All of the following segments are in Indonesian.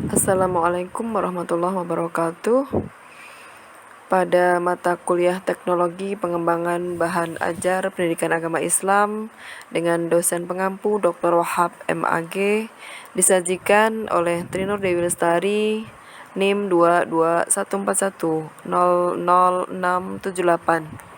Assalamualaikum warahmatullahi wabarakatuh. Pada mata kuliah Teknologi Pengembangan Bahan Ajar Pendidikan Agama Islam dengan dosen pengampu Dr. Wahab MAG disajikan oleh Trinur Dewi Lestari, NIM 22141000678.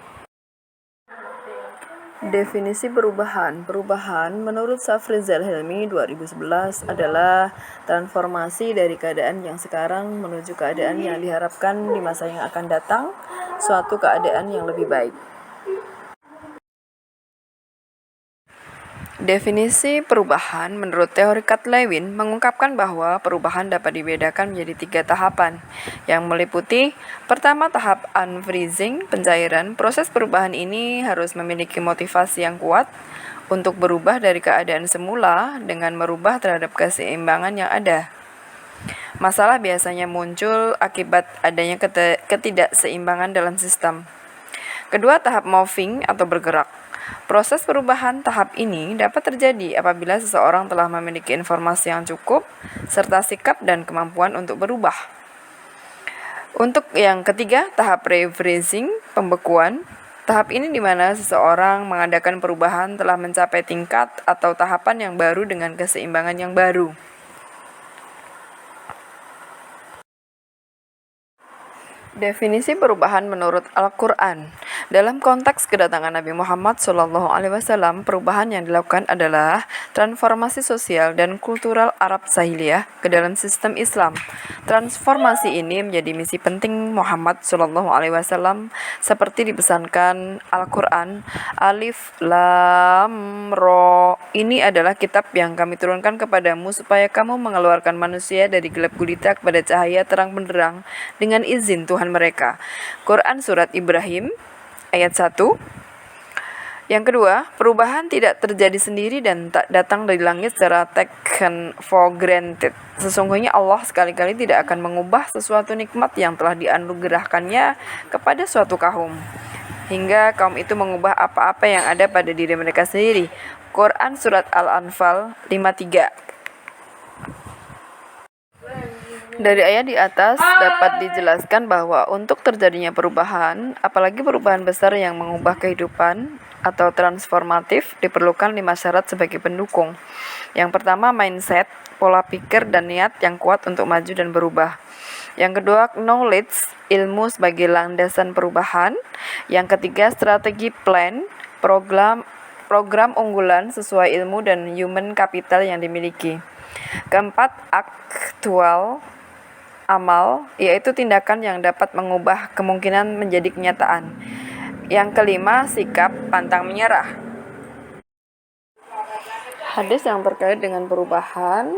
Definisi perubahan. Perubahan menurut Safrizal Hilmi 2011 adalah transformasi dari keadaan yang sekarang menuju keadaan yang diharapkan di masa yang akan datang, suatu keadaan yang lebih baik. Definisi perubahan menurut teori Kath-Lewin mengungkapkan bahwa perubahan dapat dibedakan menjadi 3 tahapan, yang meliputi: pertama, tahap unfreezing, pencairan. Proses perubahan ini harus memiliki motivasi yang kuat untuk berubah dari keadaan semula dengan merubah terhadap keseimbangan yang ada. Masalah biasanya muncul akibat adanya ketidakseimbangan dalam sistem. Kedua, tahap moving atau bergerak. Proses perubahan tahap ini dapat terjadi apabila seseorang telah memiliki informasi yang cukup, serta sikap dan kemampuan untuk berubah. Untuk yang ketiga, tahap rephrasing, pembekuan. Tahap ini di mana seseorang mengadakan perubahan telah mencapai tingkat atau tahapan yang baru dengan keseimbangan yang baru. Definisi perubahan menurut Al-Quran. Dalam konteks kedatangan Nabi Muhammad SAW, perubahan yang dilakukan adalah transformasi sosial dan kultural Arab Jahiliyah ke dalam sistem Islam. Transformasi ini menjadi misi penting Muhammad SAW seperti dipesankan Al-Quran. Alif Lam Ro. Ini adalah kitab yang kami turunkan kepadamu supaya kamu mengeluarkan manusia dari gelap gulita kepada cahaya terang benderang dengan izin Tuhan mereka. Quran Surat Ibrahim ayat 1. Yang kedua, perubahan tidak terjadi sendiri dan tak datang dari langit secara taken for granted. Sesungguhnya Allah sekali-kali tidak akan mengubah sesuatu nikmat yang telah dianugerahkannya kepada suatu kaum, hingga kaum itu mengubah apa-apa yang ada pada diri mereka sendiri. Quran Surat Al-Anfal 53. Dari ayat di atas dapat dijelaskan bahwa untuk terjadinya perubahan, apalagi perubahan besar yang mengubah kehidupan atau transformatif, diperlukan 5 syarat sebagai pendukung. Yang pertama, mindset, pola pikir dan niat yang kuat untuk maju dan berubah. Yang kedua, knowledge, ilmu sebagai landasan perubahan. Yang ketiga, strategi, plan, program unggulan sesuai ilmu dan human capital yang dimiliki. Keempat, aktual, amal, yaitu tindakan yang dapat mengubah kemungkinan menjadi kenyataan. Yang kelima, sikap, pantang menyerah. Hadis yang terkait dengan perubahan,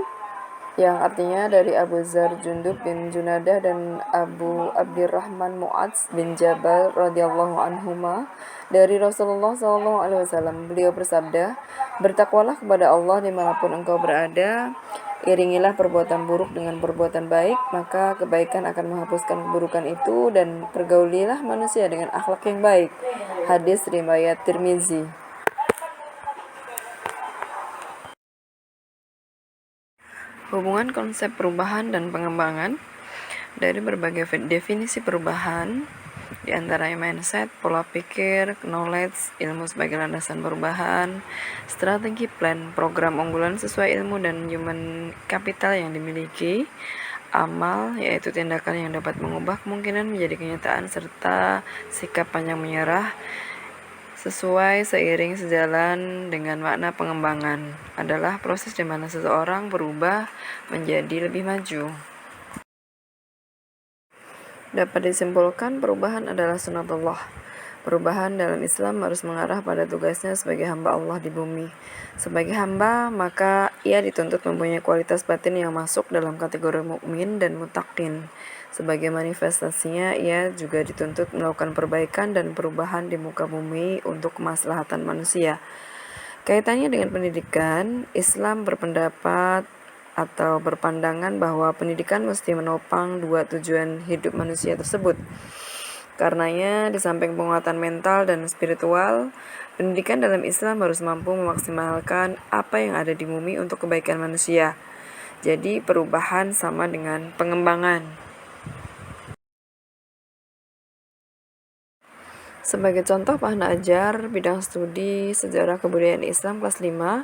yang artinya dari Abu Dzar Jundub bin Junadah dan Abu Abdurrahman Mu'adz bin Jabal radhiyallahu anhuma dari Rasulullah SAW. Beliau bersabda, "Bertakwalah kepada Allah dimanapun engkau berada. Iringilah perbuatan buruk dengan perbuatan baik, maka kebaikan akan menghapuskan keburukan itu, dan pergaulilah manusia dengan akhlak yang baik." Hadis riwayat Tirmizi. Hubungan konsep perubahan dan pengembangan. Dari berbagai definisi perubahan, di antaranya mindset, pola pikir, knowledge, ilmu sebagai landasan perubahan, strategi, plan, program unggulan sesuai ilmu dan human capital yang dimiliki, amal, yaitu tindakan yang dapat mengubah kemungkinan menjadi kenyataan, serta sikap pantang menyerah, sesuai seiring sejalan dengan makna pengembangan, adalah proses di mana seseorang berubah menjadi lebih maju. Dapat disimpulkan, perubahan adalah sunatullah. Perubahan dalam Islam harus mengarah pada tugasnya sebagai hamba Allah di bumi. Sebagai hamba, maka ia dituntut mempunyai kualitas batin yang masuk dalam kategori mukmin dan muttaqin. Sebagai manifestasinya, ia juga dituntut melakukan perbaikan dan perubahan di muka bumi untuk kemaslahatan manusia. Kaitannya dengan pendidikan, Islam berpendapat atau berpandangan bahwa pendidikan mesti menopang 2 tujuan hidup manusia tersebut. Karenanya, di samping penguatan mental dan spiritual, pendidikan dalam Islam harus mampu memaksimalkan apa yang ada di bumi untuk kebaikan manusia. Jadi perubahan sama dengan pengembangan. Sebagai contoh bahan ajar bidang studi sejarah kebudayaan Islam kelas 5,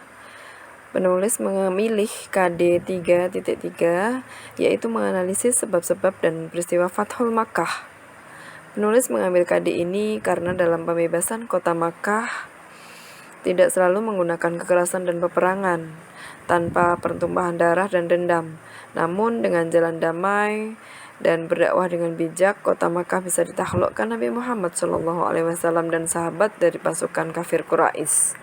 penulis memilih KD 3.3 yaitu menganalisis sebab-sebab dan peristiwa Fathul Makkah. Penulis mengambil KD ini karena dalam pembebasan kota Makkah tidak selalu menggunakan kekerasan dan peperangan tanpa pertumpahan darah dan dendam. Namun dengan jalan damai dan berdakwah dengan bijak, kota Makkah bisa ditaklukkan Nabi Muhammad SAW dan sahabat dari pasukan kafir Quraisy.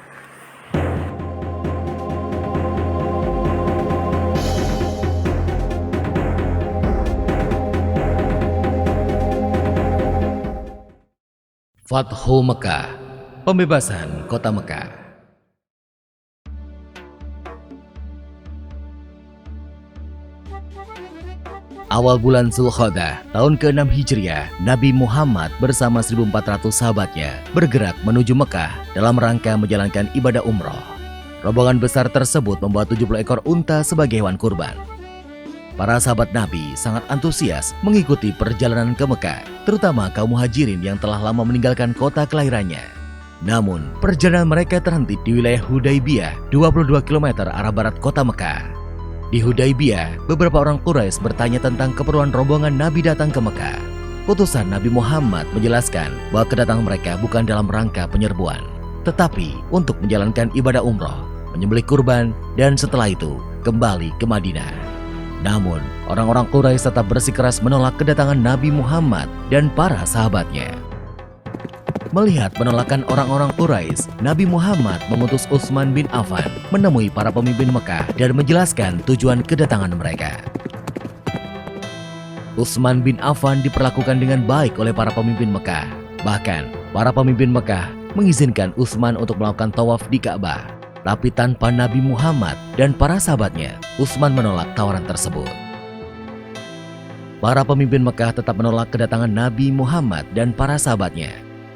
Fathu Mekah, pembebasan kota Mekah. Awal bulan Zulkhodah, tahun ke-6 Hijriah, Nabi Muhammad bersama 1.400 sahabatnya bergerak menuju Mekah dalam rangka menjalankan ibadah umroh. Rombongan besar tersebut membawa 70 ekor unta sebagai hewan kurban. Para sahabat Nabi sangat antusias mengikuti perjalanan ke Mekah, terutama kaum muhajirin yang telah lama meninggalkan kota kelahirannya. Namun, perjalanan mereka terhenti di wilayah Hudaybiyah, 22 km arah barat kota Mekah. Di Hudaybiyah, beberapa orang Quraisy bertanya tentang keperluan rombongan Nabi datang ke Mekah. Utusan Nabi Muhammad menjelaskan bahwa kedatangan mereka bukan dalam rangka penyerbuan, tetapi untuk menjalankan ibadah umroh, menyembelih kurban, dan setelah itu kembali ke Madinah. Namun, orang-orang Quraisy tetap bersikeras menolak kedatangan Nabi Muhammad dan para sahabatnya. Melihat penolakan orang-orang Quraisy, Nabi Muhammad mengutus Utsman bin Affan menemui para pemimpin Mekah dan menjelaskan tujuan kedatangan mereka. Utsman bin Affan diperlakukan dengan baik oleh para pemimpin Mekah. Bahkan, para pemimpin Mekah mengizinkan Utsman untuk melakukan tawaf di Ka'bah. Tapi tanpa Nabi Muhammad dan para sahabatnya, Utsman menolak tawaran tersebut. Para pemimpin Mekah tetap menolak kedatangan Nabi Muhammad dan para sahabatnya.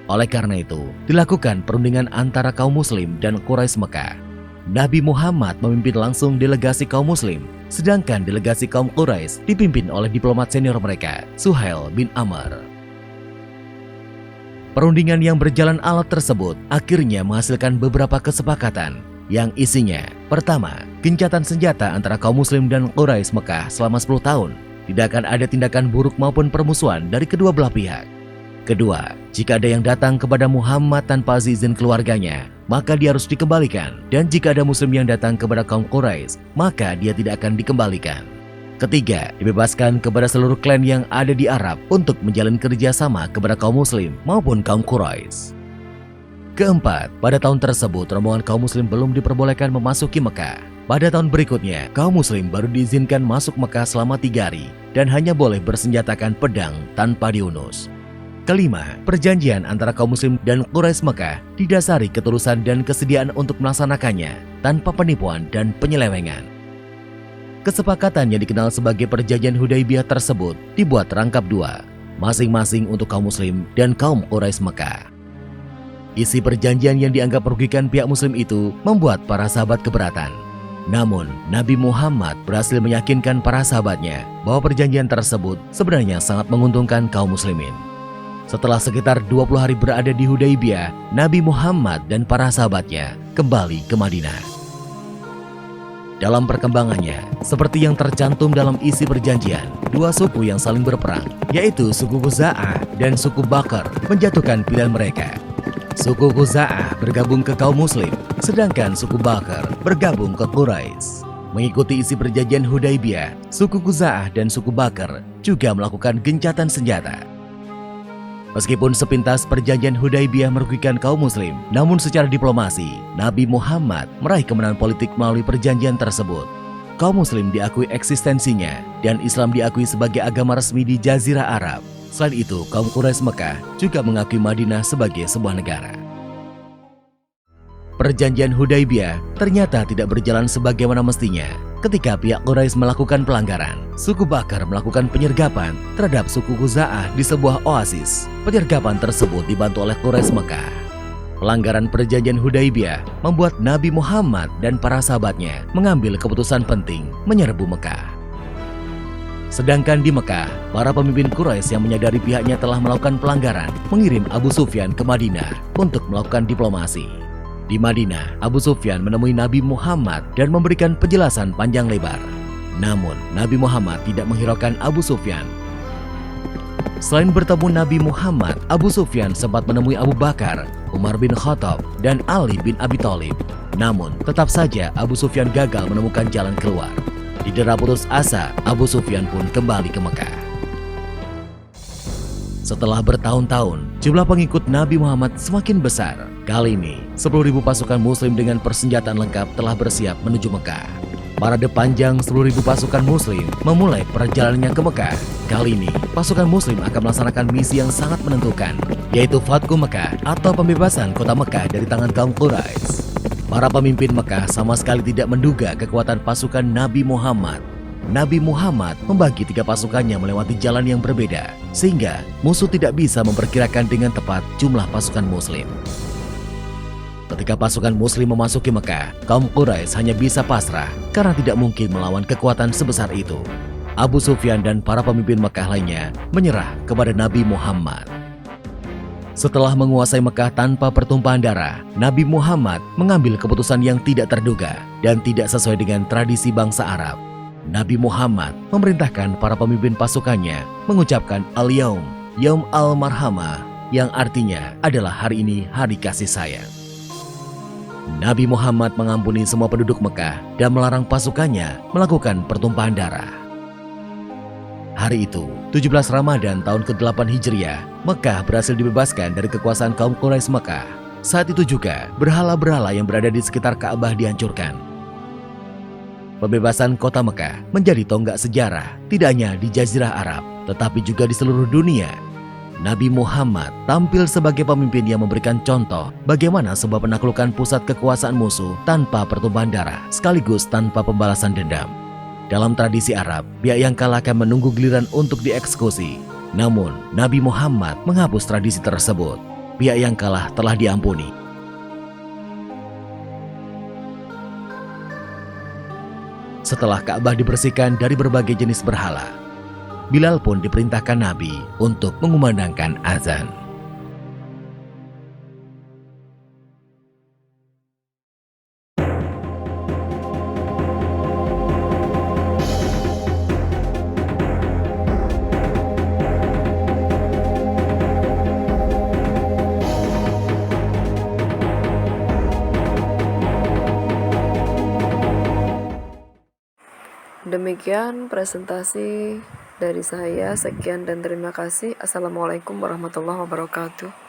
Oleh karena itu, dilakukan perundingan antara kaum muslim dan Quraisy Mekah. Nabi Muhammad memimpin langsung delegasi kaum muslim, sedangkan delegasi kaum Quraisy dipimpin oleh diplomat senior mereka, Suhail bin Amr. Perundingan yang berjalan alot tersebut akhirnya menghasilkan beberapa kesepakatan yang isinya: pertama, gencatan senjata antara kaum muslim dan Quraisy Mekah selama 10 tahun. Tidak akan ada tindakan buruk maupun permusuhan dari kedua belah pihak. Kedua, jika ada yang datang kepada Muhammad tanpa izin keluarganya, maka dia harus dikembalikan. Dan jika ada muslim yang datang kepada kaum Quraisy, maka dia tidak akan dikembalikan. Ketiga, dibebaskan kepada seluruh klan yang ada di Arab untuk menjalin kerjasama kepada kaum muslim maupun kaum Quraisy. Keempat, pada tahun tersebut rombongan kaum muslim belum diperbolehkan memasuki Mekah. Pada tahun berikutnya, kaum muslim baru diizinkan masuk Mekah selama 3 hari dan hanya boleh bersenjatakan pedang tanpa diunus. Kelima, perjanjian antara kaum muslim dan Quraisy Mekah didasari ketulusan dan kesediaan untuk melaksanakannya tanpa penipuan dan penyelewengan. Kesepakatan yang dikenal sebagai perjanjian Hudaybiyah tersebut dibuat rangkap 2, masing-masing untuk kaum muslim dan kaum Quraisy Mekah. Isi perjanjian yang dianggap merugikan pihak muslim itu membuat para sahabat keberatan. Namun, Nabi Muhammad berhasil meyakinkan para sahabatnya bahwa perjanjian tersebut sebenarnya sangat menguntungkan kaum muslimin. Setelah sekitar 20 hari berada di Hudaybiyah, Nabi Muhammad dan para sahabatnya kembali ke Madinah. Dalam perkembangannya, seperti yang tercantum dalam isi perjanjian, 2 suku yang saling berperang, yaitu suku Khuza'ah dan suku Bakr, menjatuhkan pilihan mereka. Suku Khuza'ah bergabung ke kaum muslim, sedangkan suku Bakr bergabung ke Quraisy. Mengikuti isi perjanjian Hudaybiyah, suku Khuza'ah dan suku Bakr juga melakukan gencatan senjata. Meskipun sepintas perjanjian Hudaybiyah merugikan kaum muslim, namun secara diplomasi, Nabi Muhammad meraih kemenangan politik melalui perjanjian tersebut. Kaum muslim diakui eksistensinya dan Islam diakui sebagai agama resmi di Jazirah Arab. Selain itu, kaum Quraisy Mekah juga mengakui Madinah sebagai sebuah negara. Perjanjian Hudaybiyah ternyata tidak berjalan sebagaimana mestinya. Ketika pihak Quraisy melakukan pelanggaran, suku Bakr melakukan penyergapan terhadap suku Khuza'ah di sebuah oasis. Penyergapan tersebut dibantu oleh Quraisy Mekah. Pelanggaran perjanjian Hudaibiyah membuat Nabi Muhammad dan para sahabatnya mengambil keputusan penting menyerbu Mekah. Sedangkan di Mekah, para pemimpin Quraisy yang menyadari pihaknya telah melakukan pelanggaran mengirim Abu Sufyan ke Madinah untuk melakukan diplomasi. Di Madinah, Abu Sufyan menemui Nabi Muhammad dan memberikan penjelasan panjang lebar. Namun, Nabi Muhammad tidak menghiraukan Abu Sufyan. Selain bertemu Nabi Muhammad, Abu Sufyan sempat menemui Abu Bakar, Umar bin Khattab, dan Ali bin Abi Thalib. Namun, tetap saja Abu Sufyan gagal menemukan jalan keluar. Didera putus asa, Abu Sufyan pun kembali ke Mekah. Setelah bertahun-tahun, jumlah pengikut Nabi Muhammad semakin besar. Kali ini, 10.000 pasukan muslim dengan persenjataan lengkap telah bersiap menuju Mekah. Parade panjang 10.000 pasukan muslim memulai perjalanannya ke Mekah. Kali ini, pasukan muslim akan melaksanakan misi yang sangat menentukan, yaitu Fathu Mekah atau pembebasan kota Mekah dari tangan kaum Quraisy. Para pemimpin Mekah sama sekali tidak menduga kekuatan pasukan Nabi Muhammad. Nabi Muhammad membagi 3 pasukannya melewati jalan yang berbeda, sehingga musuh tidak bisa memperkirakan dengan tepat jumlah pasukan muslim. Ketika pasukan muslim memasuki Mekah, kaum Quraisy hanya bisa pasrah karena tidak mungkin melawan kekuatan sebesar itu. Abu Sufyan dan para pemimpin Mekah lainnya menyerah kepada Nabi Muhammad. Setelah menguasai Mekah tanpa pertumpahan darah, Nabi Muhammad mengambil keputusan yang tidak terduga dan tidak sesuai dengan tradisi bangsa Arab. Nabi Muhammad memerintahkan para pemimpin pasukannya mengucapkan Al-Yaum, Yaum Al-Marhamah, yang artinya adalah hari ini hari kasih sayang. Nabi Muhammad mengampuni semua penduduk Mekah dan melarang pasukannya melakukan pertumpahan darah. Hari itu, 17 Ramadan tahun ke-8 Hijriah, Mekah berhasil dibebaskan dari kekuasaan kaum Quraisy Mekah. Saat itu juga, berhala-berhala yang berada di sekitar Ka'bah dihancurkan. Pembebasan kota Mekah menjadi tonggak sejarah, tidak hanya di Jazirah Arab, tetapi juga di seluruh dunia. Nabi Muhammad tampil sebagai pemimpin yang memberikan contoh bagaimana sebuah penaklukan pusat kekuasaan musuh tanpa pertumpahan darah, sekaligus tanpa pembalasan dendam. Dalam tradisi Arab, pihak yang kalah akan menunggu giliran untuk dieksekusi. Namun, Nabi Muhammad menghapus tradisi tersebut. Pihak yang kalah telah diampuni. Setelah Ka'bah dibersihkan dari berbagai jenis berhala, Bilal pun diperintahkan Nabi untuk mengumandangkan azan. Demikian presentasi dari saya. Sekian dan terima kasih. Assalamualaikum warahmatullahi wabarakatuh.